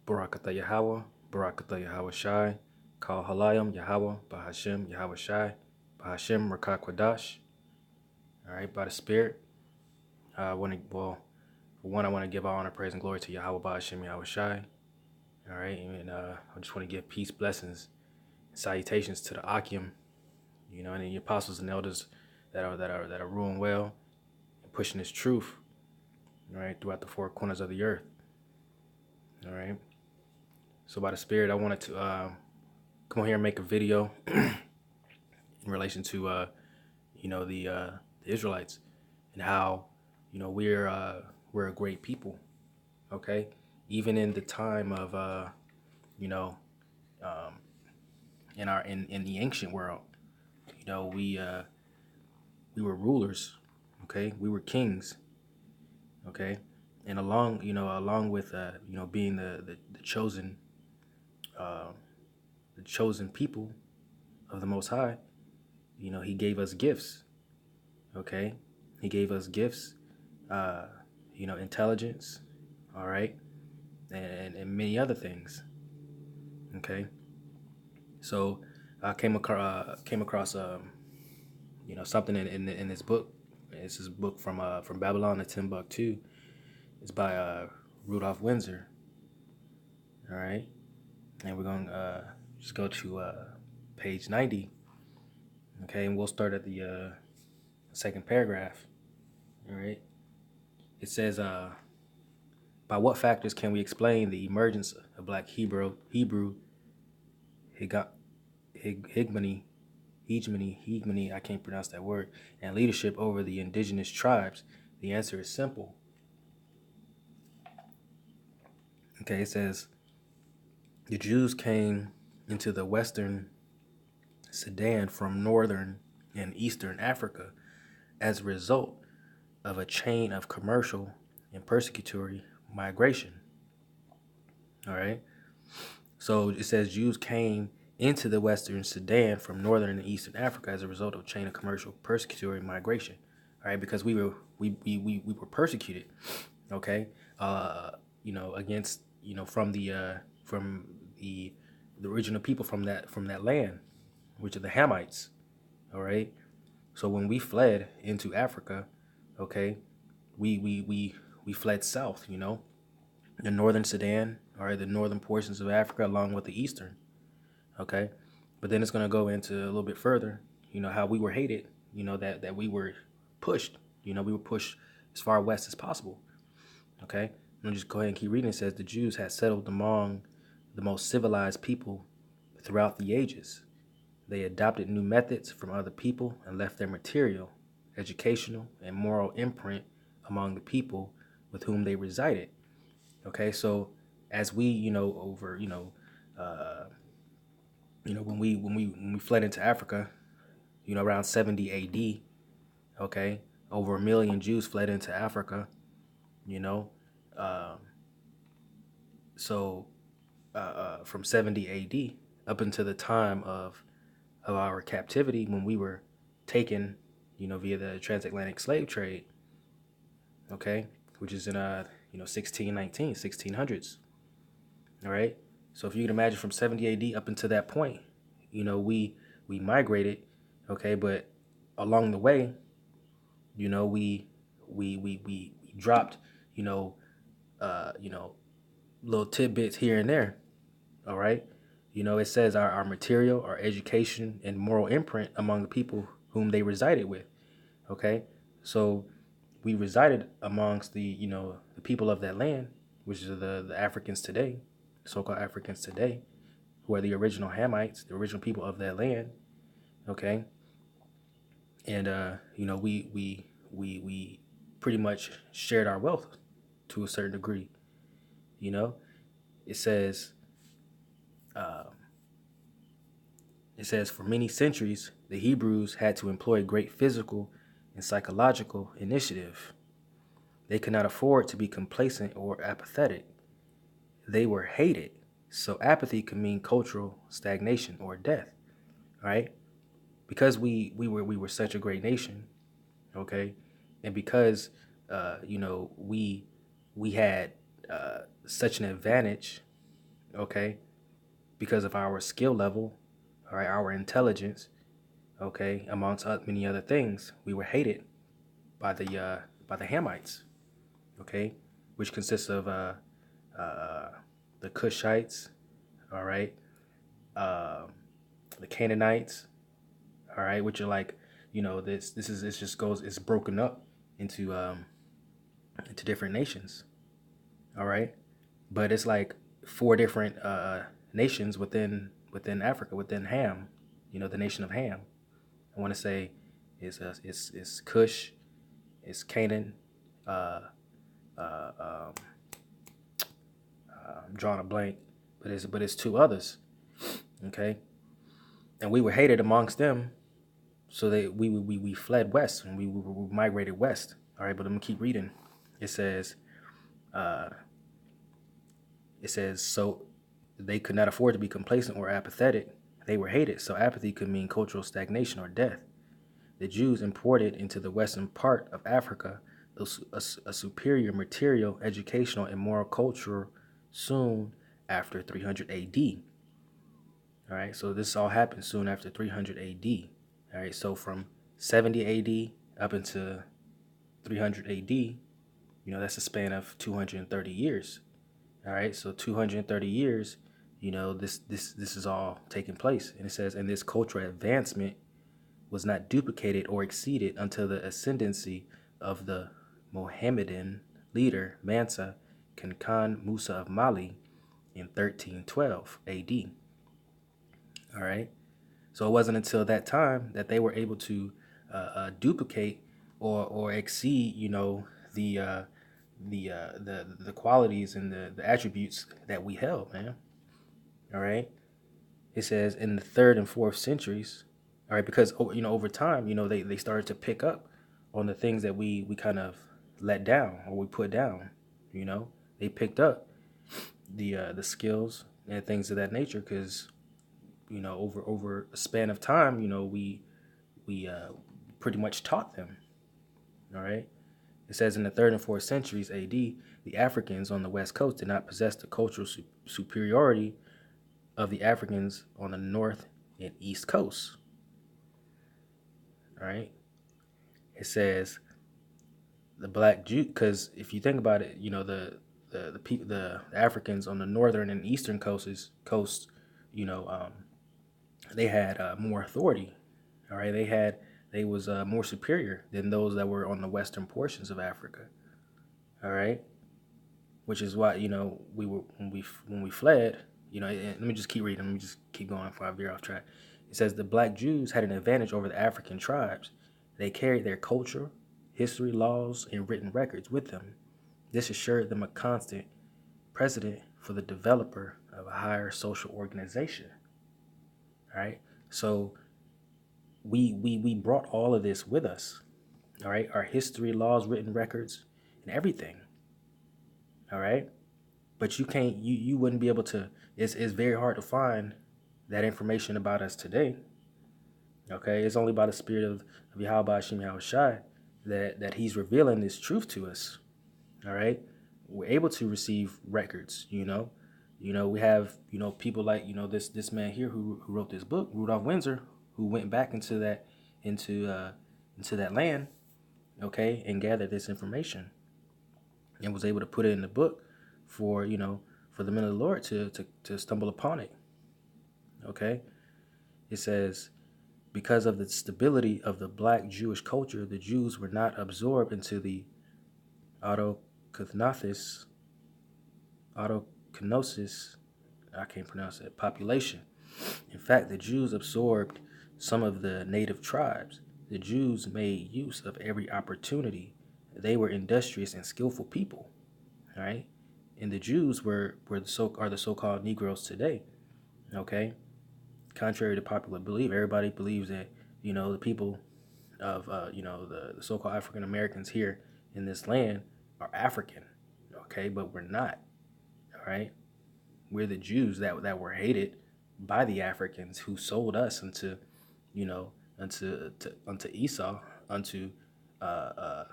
Barakatha Yahweh, Barakatha Yahweh Shai, Kal Halayim Yahweh, Bahashem Yahweh Shai, Bahashem Rakak Kwadash. All right, by the Spirit. I want to, well, for one, I want to give all honor, praise, and glory to Yahweh, Bahashem Yahweh Shai. All right, and I just want to give peace, blessings, and salutations to the Akim, and the apostles and elders that are ruling well and pushing this truth, all right, throughout the four corners of the earth. All right. So by the Spirit, I wanted to come on here and make a video in relation to the Israelites and how we're a great people. Okay, even in the time of in the ancient world, we were rulers. Okay, we were kings. Okay, and along with being the chosen people of the Most High, He gave us gifts. Okay, He gave us gifts, intelligence, all right, and many other things. Okay, so I came across something in this book. It's this book from Babylon to Timbuktu. It's by Rudolph Windsor. All right, and we're gonna just go to page 90. Okay, and we'll start at the second paragraph. All right, it says, by what factors can we explain the emergence of Black Hebrew hegemony, I can't pronounce that word, and leadership over the indigenous tribes? The answer is simple. Okay, it says, the Jews came into the western Sudan from northern and eastern Africa as a result of a chain of commercial and persecutory migration. All right. So it says Jews came into the western Sudan from northern and eastern Africa as a result of a chain of commercial persecutory migration. All right, because we were persecuted. Okay, against from the original people from that land, which are the Hamites. All right, so when we fled into Africa, okay, we fled south. The northern Sudan, all right, the northern portions of Africa, along with the eastern. Okay, but then it's going to go into a little bit further, how we were hated, that we were pushed, we were pushed as far west as possible. Okay, I'm just go ahead and keep reading. It says the Jews had settled among the most civilized people throughout the ages. They adopted new methods from other people and left their material, educational, and moral imprint among the people with whom they resided. Okay, so as we, when we fled into Africa, around 70 A.D., okay, over 1 million Jews fled into Africa, from 70 A.D. up until the time of our captivity when we were taken, via the transatlantic slave trade, okay, which is in 1619, 1600s. All right. So if you can imagine from 70 AD up until that point, we migrated, okay, but along the way, we dropped, little tidbits here and there. All right. It says our material, our education, and moral imprint among the people whom they resided with. Okay. So we resided amongst the people of that land, which is the Africans today, so-called Africans today, who are the original Hamites, the original people of that land. Okay. And we pretty much shared our wealth to a certain degree. It says for many centuries the Hebrews had to employ great physical and psychological initiative. They could not afford to be complacent or apathetic. They were hated, so apathy could mean cultural stagnation or death. Right? Because we were such a great nation, okay, and because we had such an advantage, okay, because of our skill level, all right, our intelligence, okay, amongst many other things. We were hated by the Hamites, okay, which consists of uh, the Cushites, all right, uh, the Canaanites, all right, which are like, this is, it just goes, it's broken up into different nations, all right, but it's like four different nations within Africa, within Ham, the nation of Ham. I want to say it's Cush, it's Canaan, uh, uh, um, I'm drawing a blank, but it's two others, okay, and we were hated amongst them, so we fled west and we migrated west. All right, but I'm gonna keep reading. It says, uh, so they could not afford to be complacent or apathetic. They were hated, so apathy could mean cultural stagnation or death. The Jews imported into the western part of Africa a superior material, educational, and moral culture soon after 300 AD. All right, so this all happened soon after 300 AD. All right, so from 70 AD up into 300 AD, that's a span of 230 years. All right, so 230 years, this is all taking place. And it says, and this cultural advancement was not duplicated or exceeded until the ascendancy of the Mohammedan leader Mansa Kankan Musa of Mali in 1312 AD. All right. So it wasn't until that time that they were able to duplicate or exceed, the uh, the qualities and the attributes that we held, man. All right. It says in the third and fourth centuries, all right, because over time, they started to pick up on the things that we kind of let down or we put down. They picked up the skills and things of that nature because over a span of time, we pretty much taught them. All right. It says in the third and fourth centuries AD, the Africans on the west coast did not possess the cultural superiority of the Africans on the north and east coast. All right. It says the black Jew, because if you think about it, the people, the Africans on the northern and eastern coasts, they had more authority. All right, they was more superior than those that were on the western portions of Africa. All right, which is why we were when we fled. Let me just keep reading. Let me just keep going before I veer off track. It says the black Jews had an advantage over the African tribes. They carried their culture, history, laws, and written records with them. This assured them a constant precedent for the developer of a higher social organization. All right, so we brought all of this with us. All right, our history, laws, written records, and everything. All right, but you wouldn't be able to. It's very hard to find that information about us today. Okay, it's only by the spirit of Yahweh Hashem Yahushai that he's revealing this truth to us. All right, we're able to receive records. We have people like this man here who wrote this book, Rudolph Windsor, who went back into that land, okay, and gathered this information and was able to put it in the book for for the men of the Lord to stumble upon it. Okay, it says, because of the stability of the black Jewish culture, the Jews were not absorbed into the autochthonous, I can't pronounce it, population. In fact, the Jews absorbed some of the native tribes. The Jews made use of every opportunity. They were industrious and skillful people. All right, and the Jews are the so-called Negroes today. Okay, contrary to popular belief, everybody believes that the people of the so-called African Americans here in this land are African. Okay, but we're not. All right, we're the Jews that were hated by the Africans who sold us unto unto Esau, unto the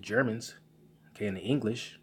Germans, okay, and the English,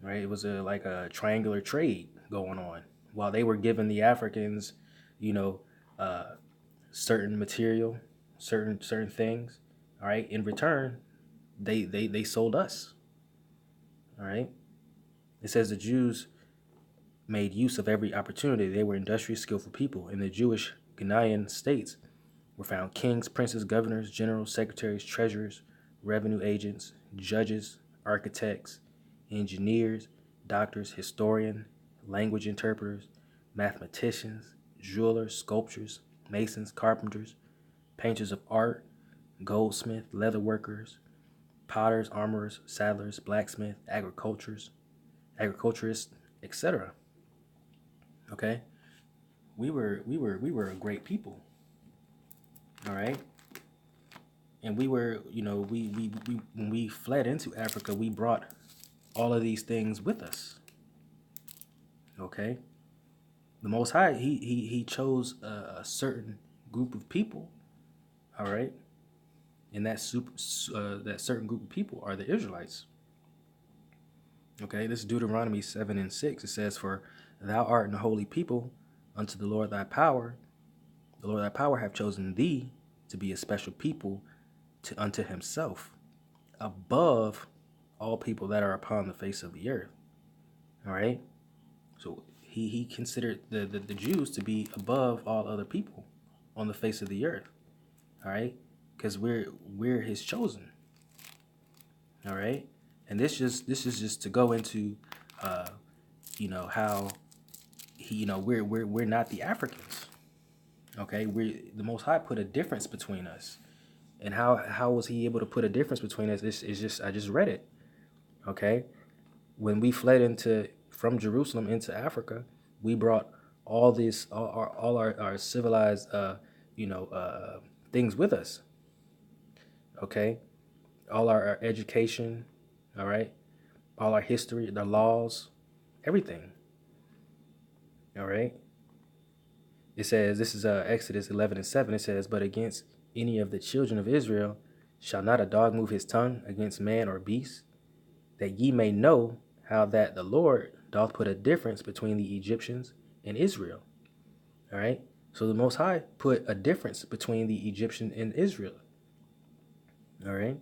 right? It was like a triangular trade going on while they were giving the Africans, you know, uh, certain material, certain things. All right. In return, they sold us. All right. It says the Jews made use of every opportunity. They were industrious, skillful people. In the Jewish Ghanaian states were found kings, princes, governors, generals, secretaries, treasurers, revenue agents, judges, architects, engineers, doctors, historians, language interpreters, mathematicians, jewelers, sculptors, masons, carpenters, painters of art, goldsmith, leather workers, potters, armorers, saddlers, blacksmith, agriculturists, etc. Okay, we were a great people. All right, and we were, we when we fled into Africa, we brought all of these things with us. Okay, the Most High, he chose a certain group of people. All right, and that certain group of people are the Israelites. Okay, this is Deuteronomy 7:6. It says, "For thou art an holy people unto the Lord thy power. The Lord thy power have chosen thee to be a special people unto himself, above all people that are upon the face of the earth." All right. So he considered the Jews to be above all other people on the face of the earth. All right. Because we're his chosen. All right. And this is just to go into how we're not the Africans. Okay. The Most High put a difference between us. And how was he able to put a difference between us? This is just, I just read it. Okay. When we fled from Jerusalem into Africa, we brought all our civilized things with us. Okay. All our education, all right, all our history, the laws, everything. All right. It says, this is Exodus 11:7. It says, "But against any of the children of Israel shall not a dog move his tongue against man or beast, that ye may know how that the Lord doth put a difference between the Egyptians and Israel." All right. So the Most High put a difference between the Egyptian and Israel. All right.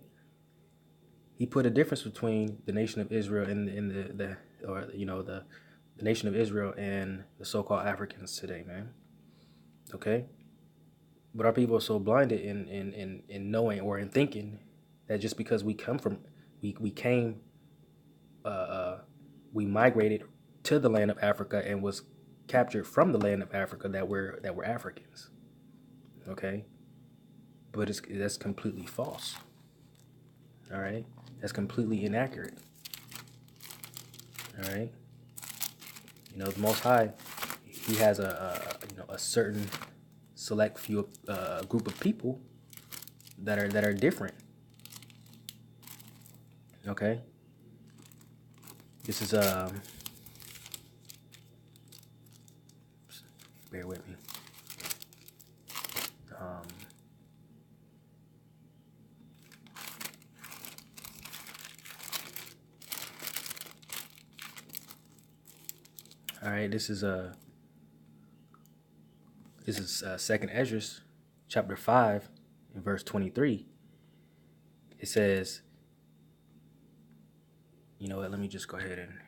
He put a difference between the nation of Israel and the nation of Israel and the so-called Africans today, man. Okay. But our people are so blinded in knowing or in thinking that just because we migrated to the land of Africa and was captured from the land of Africa, that we're Africans. Okay. But that's completely false. All right. That's completely inaccurate. All right. The Most High, he has a certain select few group of people that are different. Okay. This is bear with me. All right, this is Second Ezra, chapter 5, and verse 23. It says, you know what? Let me just go ahead and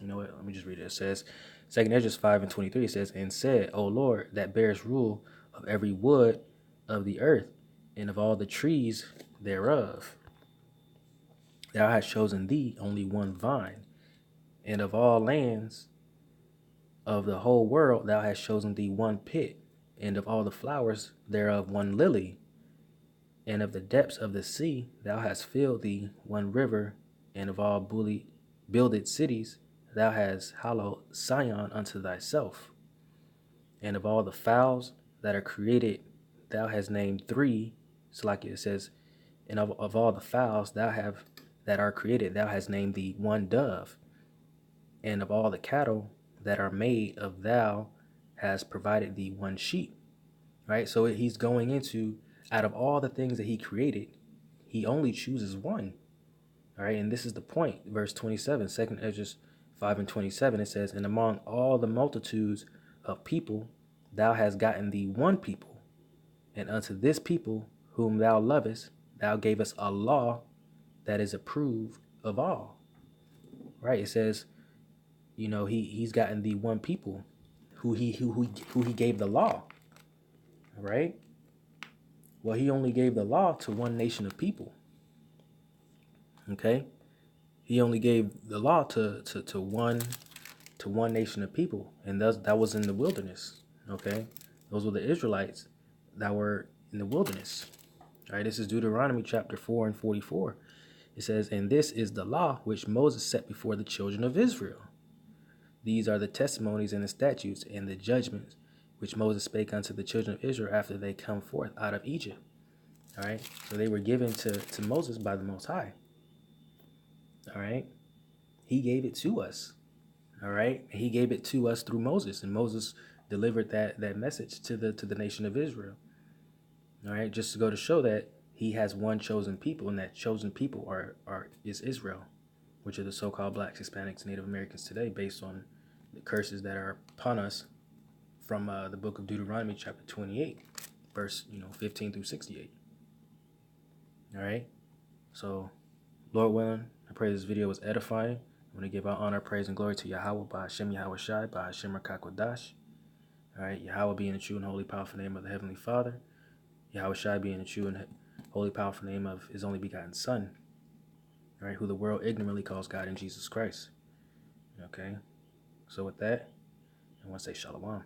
you know what? Let me just read it. It says, Second Ezra 5:23. It says, "And said, O Lord, that bearest rule of every wood of the earth, and of all the trees thereof, thou hast chosen thee only one vine, and of all lands of the whole world thou hast chosen thee one pit, and of all the flowers thereof one lily, and of the depths of the sea thou hast filled thee one river, and of all builded cities thou hast hallowed Sion unto thyself, and of all the fowls that are created thou hast named three." So like it says, "And of all the fowls that are created thou hast named thee one dove, and of all the cattle that are made of thou hast provided thee one sheep." Right? So he's going into, out of all the things that he created, he only chooses one. All right, and this is the point. Verse 27, 2 Ezra 5 and 27, it says, and among all the multitudes of people, thou hast gotten thee one people, and unto this people whom thou lovest, thou gavest a law that is approved of all. Right? It says, he's gotten the one people who he gave the law. Right? Well, he only gave the law to one nation of people. Okay? He only gave the law to one nation of people, and that was in the wilderness. Okay? Those were the Israelites that were in the wilderness. All right, this is Deuteronomy chapter 4 and 44. It says, and this is the law which Moses set before the children of Israel. These are the testimonies and the statutes and the judgments which Moses spake unto the children of Israel after they come forth out of Egypt. All right, so they were given to Moses by the Most High. All right, he gave it to us. All right, he gave it to us through Moses, and Moses delivered that message to the nation of Israel. All right, just to go to show that he has one chosen people, and that chosen people is Israel, which are the so-called blacks, Hispanics, Native Americans today, based on the curses that are upon us from the book of Deuteronomy chapter 28, verse 15 through 68. All right, so Lord willing, I pray this video was edifying. I want to give our honor, praise, and glory to Yahweh, by Hashem Yahweh Shai, by Hashem Rakakwadash. All right, Yahweh being the true and holy, powerful name of the Heavenly Father. Yahweh Shai being the true and holy, powerful name of his only begotten Son. All right, who the world ignorantly calls God in Jesus Christ. Okay, so with that, I want to say Shalom.